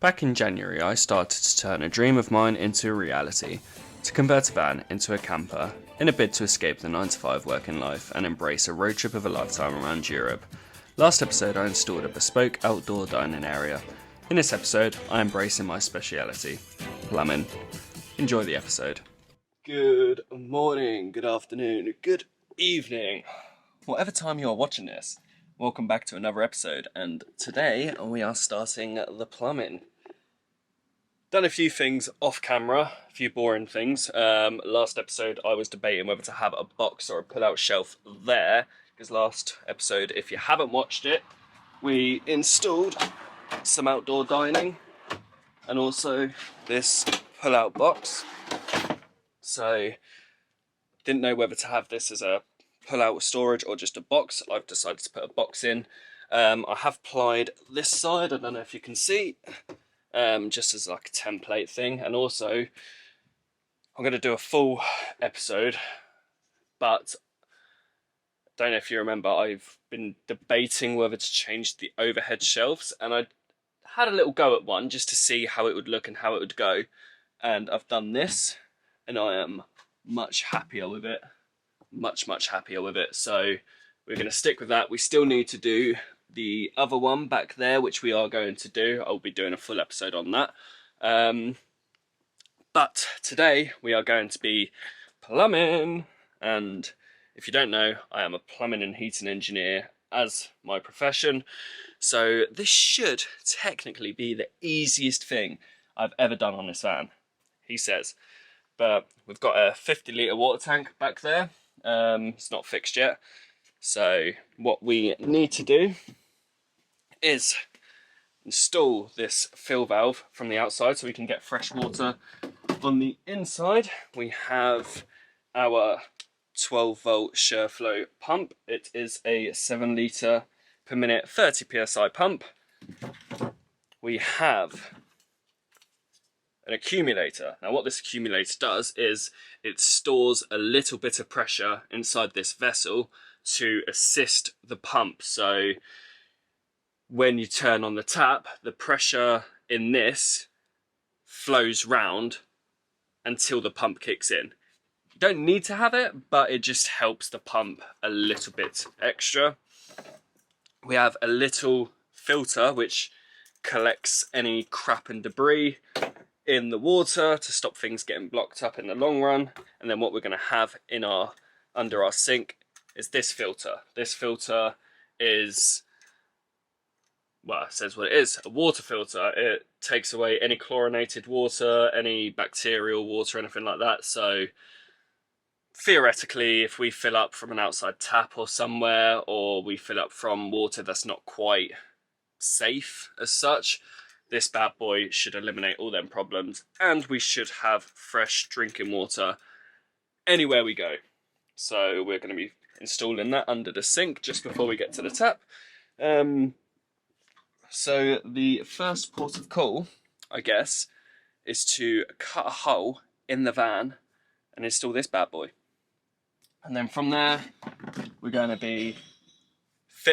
Back in January, I started to turn a dream of mine into a reality, to convert a van into a camper, in a bid to escape the 9-to-5 working life and embrace a road trip of a lifetime around Europe. Last episode, I installed a bespoke outdoor dining area. In this episode, I am embracing my speciality, plumbing. Enjoy the episode. Good morning, good afternoon, good evening. Whatever time you are watching this, welcome back to another episode, and today we are starting the plumbing. Done a few things off camera, a few boring things. Last episode I was debating whether to have a box or a pull-out shelf there, because last episode, if you haven't watched it, we installed some outdoor dining and also this pull-out box. So didn't know whether to have this as a pull-out storage or just a box. I've decided to put a box in. I have plied this side, I don't know if you can see, just as like a template thing, and also I'm going to do a full episode, but I don't know if you remember, I've been debating whether to change the overhead shelves, and I had a little go at one just to see how it would look and how it would go, and I've done this and I am much happier with it, much happier with it. So we're going to stick with that. We still need to do the other one back there, which we are going to do. I'll be doing a full episode on that. But today we are going to be plumbing. And if you don't know, I am a plumbing and heating engineer as my profession. So this should technically be the easiest thing I've ever done on this van, he says. But we've got a 50-litre water tank back there. It's not fixed yet. So what we need to do is install this fill valve from the outside so we can get fresh water. On the inside, we have our 12-volt SureFlow pump. It is a 7 litre per minute 30 psi pump. We have an accumulator. Now what this accumulator does is it stores a little bit of pressure inside this vessel to assist the pump. So when you turn on the tap, the pressure in this flows round until the pump kicks in. You don't need to have it, but it just helps the pump a little bit extra. We have a little filter which collects any crap and debris in the water to stop things getting blocked up in the long run. And then what we're going to have in under our sink is this filter. This filter is, well, it says what it is, a water filter. It takes away any chlorinated water, any bacterial water, anything like that. So theoretically, if we fill up from an outside tap or somewhere, or we fill up from water that's not quite safe as such, this bad boy should eliminate all them problems, and we should have fresh drinking water anywhere we go. So we're going to be installing that under the sink just before we get to the tap. So the first port of call, I guess, is to cut a hole in the van and install this bad boy. And then from there, we're going to be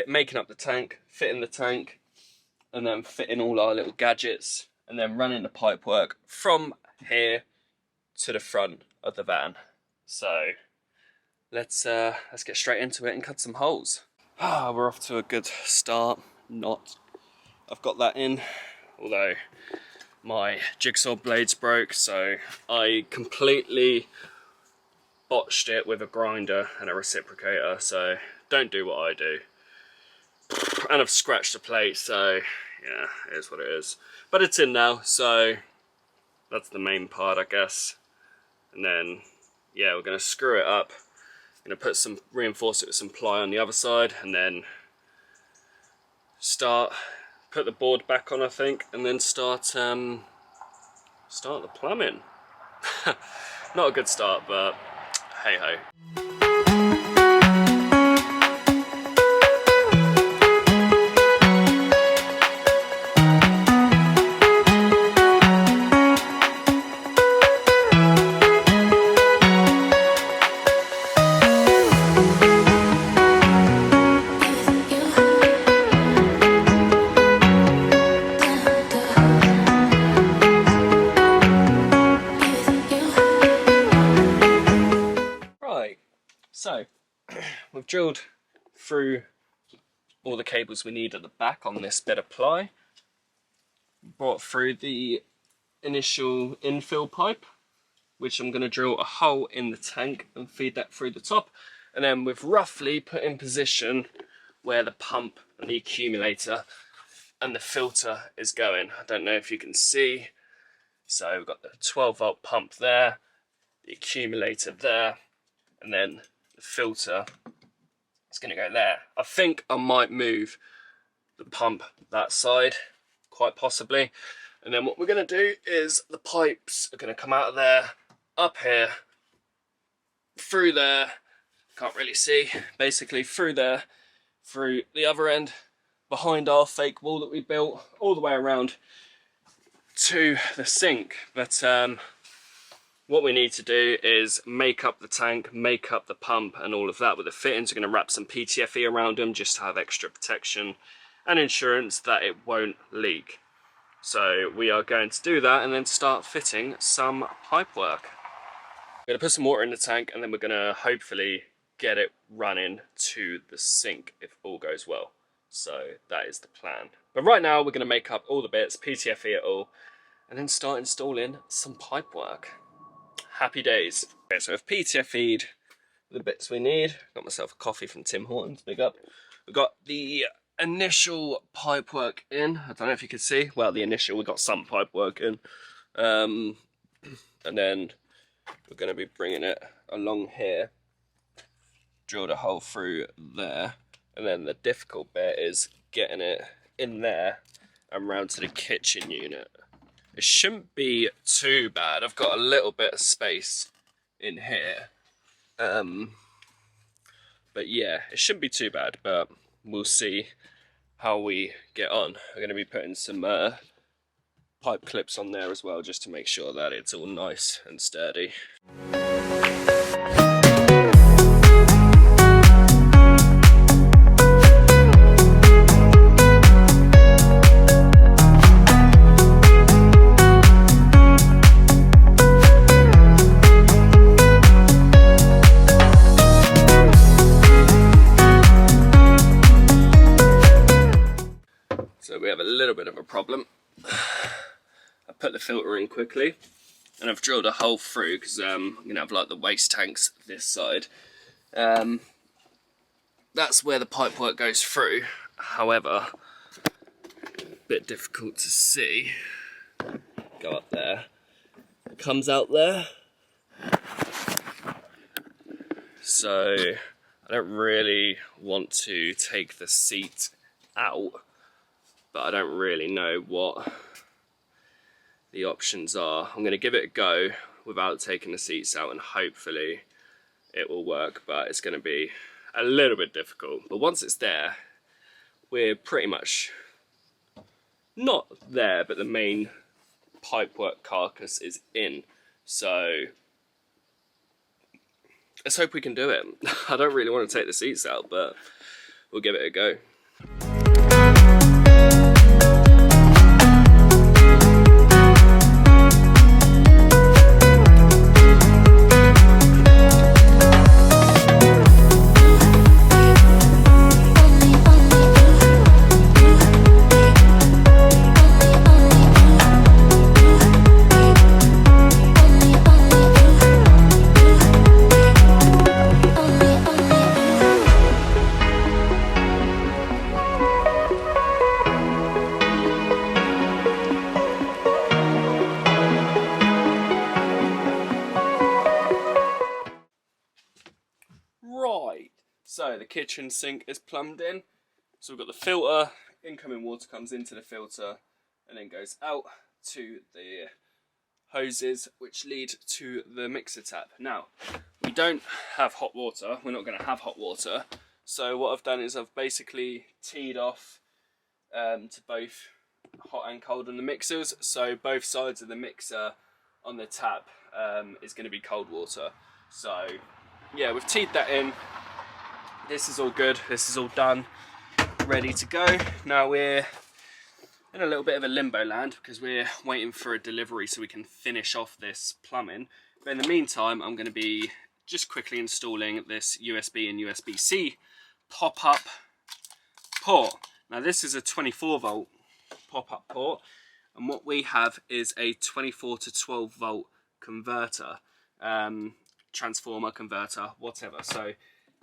making up the tank, fitting the tank, and then fitting all our little gadgets, and then running the pipework from here to the front of the van. So let's get straight into it and cut some holes. We're off to a good start. I've got that in, although my jigsaw blades broke, so I completely botched it with a grinder and a reciprocator, so don't do what I do. And I've scratched the plate, so yeah, it is what it is. But it's in now, so that's the main part, I guess. And then, yeah, we're going to screw it up. I'm going to reinforce it with some ply on the other side, and then put the board back on, I think, and then start the plumbing. Not a good start, but hey ho. So we've drilled through all the cables we need at the back on this bit of ply, brought through the initial infill pipe, which I'm going to drill a hole in the tank and feed that through the top, and then we've roughly put in position where the pump and the accumulator and the filter is going. I don't know if you can see, so we've got the 12-volt pump there, the accumulator there, and then the filter is going to go there. I think I might move the pump that side, quite possibly, and then what we're going to do is the pipes are going to come out of there, up here, through there, can't really see, basically through there, through the other end, behind our fake wall that we built, all the way around to the sink. But what we need to do is make up the tank, make up the pump and all of that with the fittings. We're going to wrap some PTFE around them just to have extra protection and insurance that it won't leak. So we are going to do that and then start fitting some pipe work. We're going to put some water in the tank and then we're going to hopefully get it running to the sink if all goes well. So that is the plan. But right now we're going to make up all the bits, PTFE it all, and then start installing some pipe work. Happy days. Okay, so I've PTFE'd the bits we need. Got myself a coffee from Tim Hortons, big up. We've got the initial pipe work in. I don't know if you can see. Well, the initial, we got some pipe work in. And then we're going to be bringing it along here. Drilled a hole through there. And then the difficult bit is getting it in there and round to the kitchen unit. It shouldn't be too bad. I've got a little bit of space in here. But yeah, it shouldn't be too bad, but we'll see how we get on. I'm going to be putting some pipe clips on there as well, just to make sure that it's all nice and sturdy. So we have a little bit of a problem. I put the filter in quickly and I've drilled a hole through because I'm going to have like the waste tanks this side. That's where the pipe work goes through. However, a bit difficult to see. Go up there. It comes out there. So I don't really want to take the seat out, but I don't really know what the options are. I'm going to give it a go without taking the seats out and hopefully it will work, but it's going to be a little bit difficult. But once it's there, we're pretty much not there, but the main pipework carcass is in. So let's hope we can do it. I don't really want to take the seats out, but we'll give it a go. So the kitchen sink is plumbed in. So we've got the filter, incoming water comes into the filter and then goes out to the hoses which lead to the mixer tap. Now, we don't have hot water, we're not going to have hot water. So what I've done is I've basically teed off to both hot and cold on the mixers. So both sides of the mixer on the tap is going to be cold water. So yeah, we've teed that in. This is all good, this is all done, ready to go. Now we're in a little bit of a limbo land because we're waiting for a delivery so we can finish off this plumbing. But in the meantime, I'm going to be just quickly installing this USB and USB-C pop-up port. Now this is a 24 volt pop-up port, and what we have is a 24 to 12 volt converter, transformer, converter, whatever. So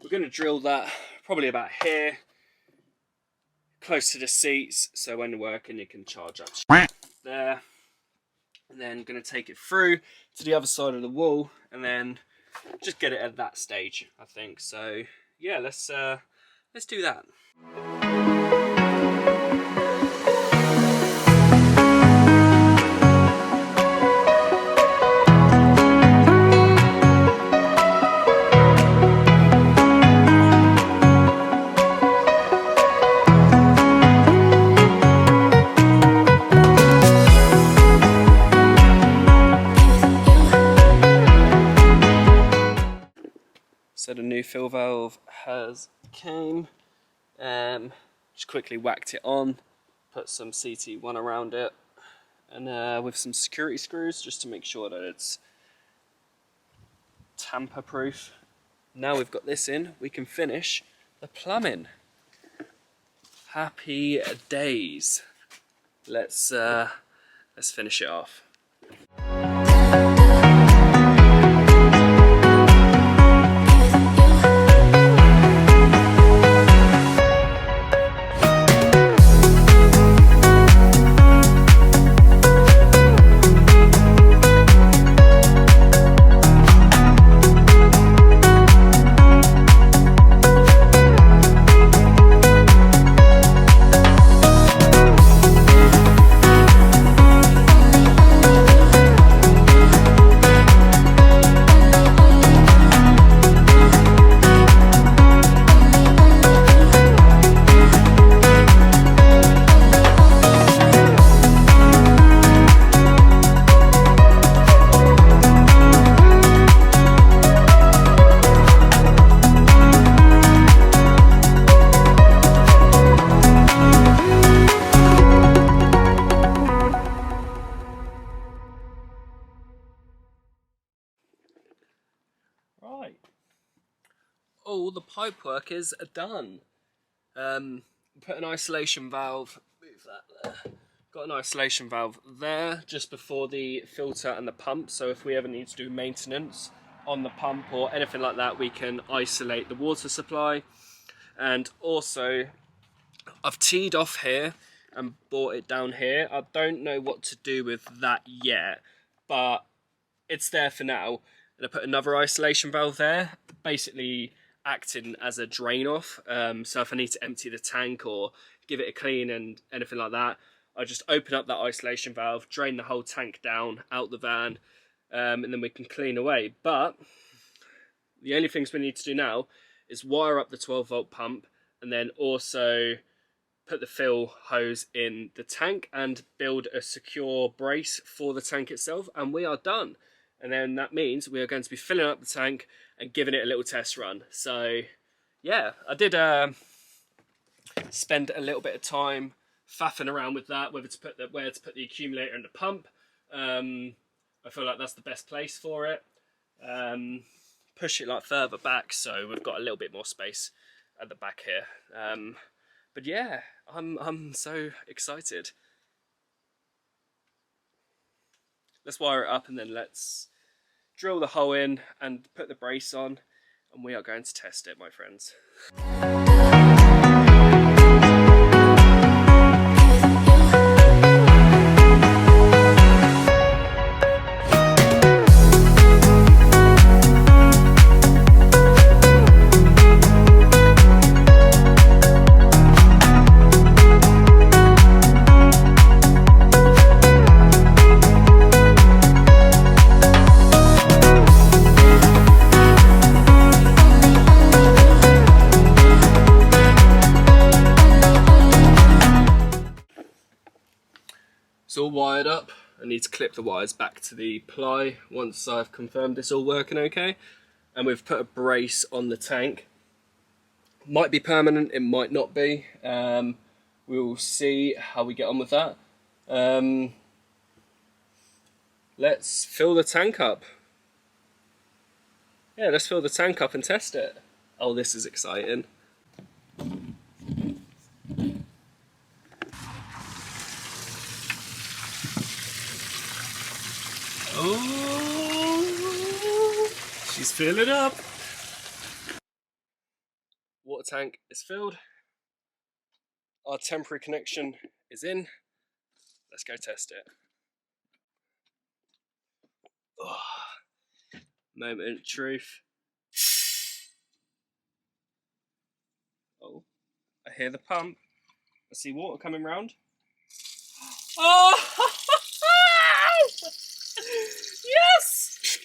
we're going to drill that probably about here, close to the seats, so when you're working you can charge up there, and then going to take it through to the other side of the wall and then just get it at that stage, I think. So yeah, let's do that. So the new fill valve has came, just quickly whacked it on, put some CT1 around it, and with some security screws just to make sure that it's tamper proof. Now we've got this in, we can finish the plumbing. Happy days. Let's finish it off. Right, all the pipe work is done. Put an isolation valve, move that there. Got an isolation valve there just before the filter and the pump, so if we ever need to do maintenance on the pump or anything like that, we can isolate the water supply. And also I've teed off here and brought it down here. I don't know what to do with that yet, but it's there for now. And I put another isolation valve there, basically acting as a drain off. So if I need to empty the tank or give it a clean and anything like that, I just open up that isolation valve, drain the whole tank down out the van, and then we can clean away. But the only things we need to do now is wire up the 12 volt pump and then also put the fill hose in the tank and build a secure brace for the tank itself, and we are done. And then that means we are going to be filling up the tank and giving it a little test run. So yeah, I did spend a little bit of time faffing around with that, where to put the accumulator and the pump. I feel like that's the best place for it. Push it like further back so we've got a little bit more space at the back here. But yeah, I'm so excited. Let's wire it up and then let's drill the hole in and put the brace on, and we are going to test it, my friends. It's all wired up. I need to clip the wires back to the ply once I've confirmed it's all working okay. And we've put a brace on the tank. Might be permanent, it might not be. We'll see how we get on with that. Let's fill the tank up. Yeah, let's fill the tank up and test it. Oh, this is exciting. Oh, she's filling up. Water tank is filled. Our temporary connection is in. Let's go test it. Oh, moment of truth. Oh, I hear the pump. I see water coming round. Oh! Yes!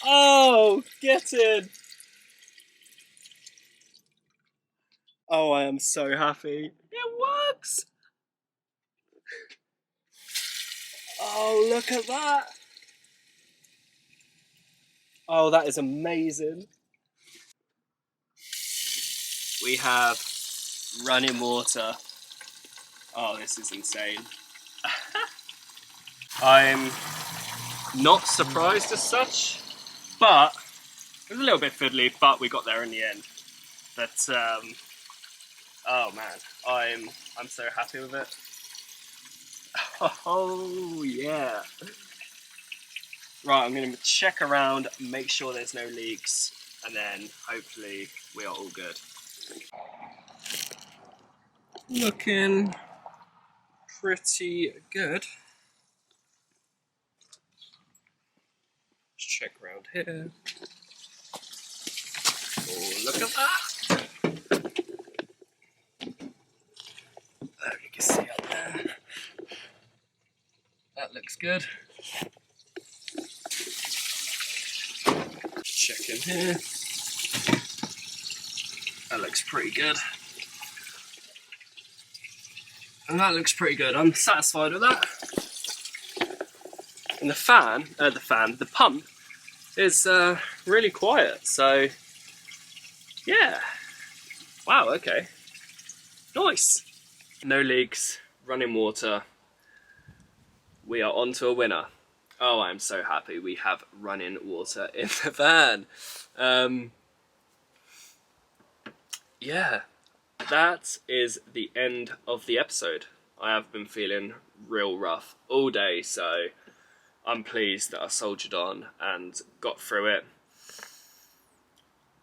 Oh, get in! Oh, I am so happy. It works! Oh, look at that! Oh, that is amazing. We have running water. Oh, this is insane. I'm not surprised as such, but it was a little bit fiddly, but we got there in the end. But oh man, I'm so happy with it. Oh yeah. Right, I'm going to check around, make sure there's no leaks, and then hopefully we are all good. Looking pretty good. Let's check around here. Oh, look at that! Oh, you can see up there. That looks good. Check in here. That looks pretty good. And that looks pretty good. I'm satisfied with that. And the pump is really quiet. So, yeah. Wow, okay. Nice. No leaks, running water. We are on to a winner. Oh, I'm so happy we have running water in the van. Yeah, that is the end of the episode. I have been feeling real rough all day, so I'm pleased that I soldiered on and got through it.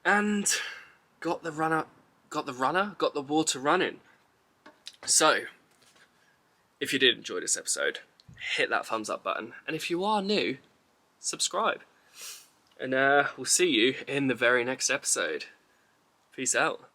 And got the water running. So, if you did enjoy this episode, hit that thumbs up button. And if you are new, subscribe. And we'll see you in the very next episode. Peace out.